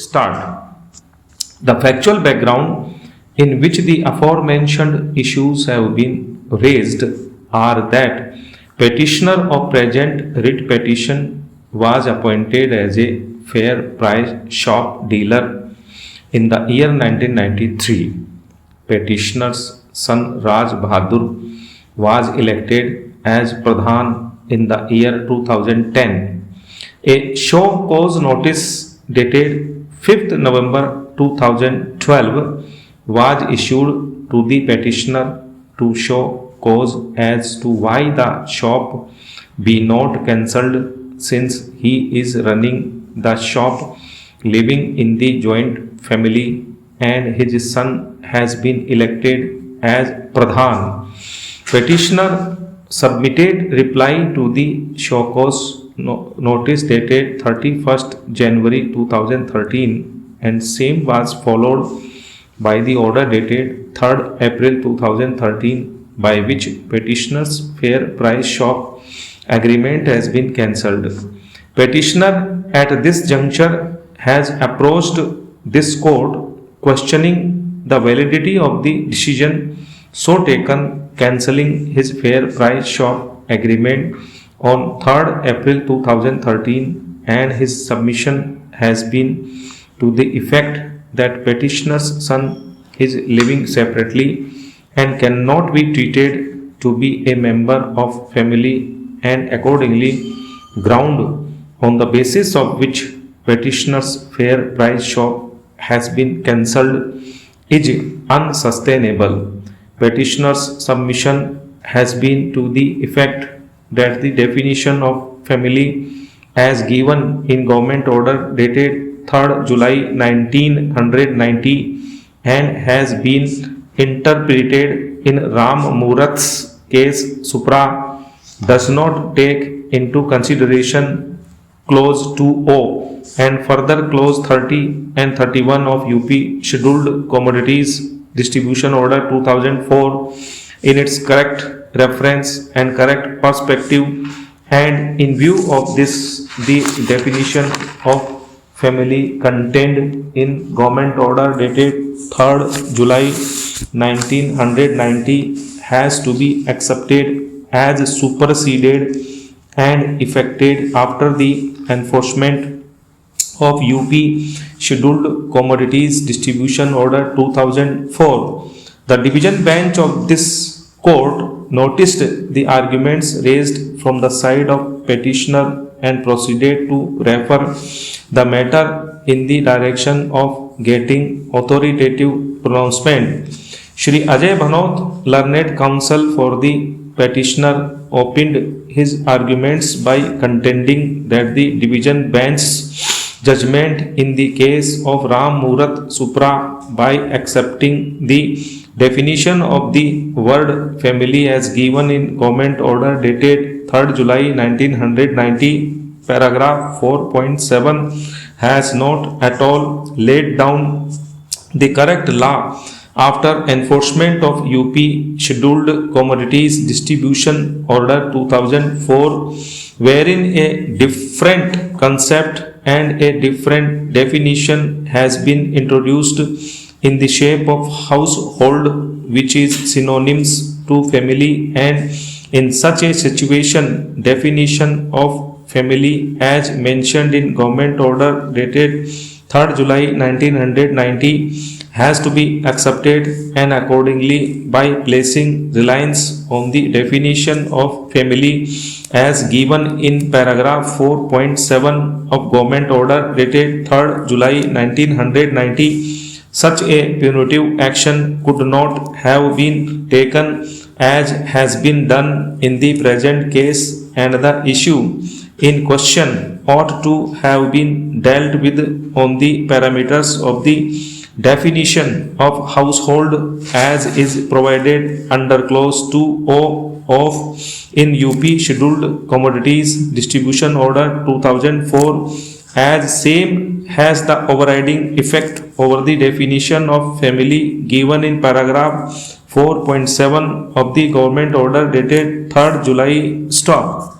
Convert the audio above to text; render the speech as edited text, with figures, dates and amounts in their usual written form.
start. The factual background in which the aforementioned issues have been raised are that petitioner of present writ petition was appointed as a fair price shop dealer in the year 1993. Petitioner's son Raj Bahadur was elected as Pradhan in the year 2010. A show cause notice dated 5th November 2012 was issued to the petitioner to show cause as to why the shop be not cancelled, since he is running the shop living in the joint family and his son has been elected as Pradhan. Petitioner submitted reply to the show cause notice dated 31st January 2013, and same was followed by the order dated 3rd April 2013, by which petitioner's fair price shop agreement has been cancelled. Petitioner at this juncture has approached this court questioning the validity of the decision so taken cancelling his fair price shop agreement on 3rd April 2013, and his submission has been to the effect that petitioner's son is living separately and cannot be treated to be a member of family, and accordingly ground on the basis of which petitioner's fair price shop has been cancelled is unsustainable. Petitioner's submission has been to the effect that the definition of family as given in government order dated 3rd July 1990 and has been interpreted in Ram Murath's case Supra does not take into consideration clause 2O and further clause 30 and 31 of UP Scheduled Commodities Distribution Order 2004 in its correct reference and correct perspective, and in view of this the definition of family contained in government order dated 3rd July 1990 has to be accepted as superseded and effected after the enforcement of UP Scheduled Commodities Distribution Order 2004. The division bench of this court noticed the arguments raised from the side of petitioner and proceeded to refer the matter in the direction of getting authoritative pronouncement. Shri Ajay Bhanot, learned counsel for the petitioner, opened his arguments by contending that the division bench's judgment in the case of Ram Murath Supra, by accepting the definition of the word family as given in government order dated 3rd July 1990 paragraph 4.7, has not at all laid down the correct law after enforcement of UP Scheduled Commodities Distribution Order 2004, wherein a different concept and a different definition has been introduced in the shape of household, which is synonyms to family, and in such a situation definition of family as mentioned in government order dated 3rd July 1990 has to be accepted, and accordingly by placing reliance on the definition of family as given in paragraph 4.7 of government order dated 3rd July 1990, such a punitive action could not have been taken as has been done in the present case, and the issue in question ought to have been dealt with on the parameters of the definition of household as is provided under clause 2O of in UP Scheduled Commodities Distribution Order 2004, as same has the overriding effect over the definition of family given in paragraph 4.7 of the government order dated 3rd July. Stop.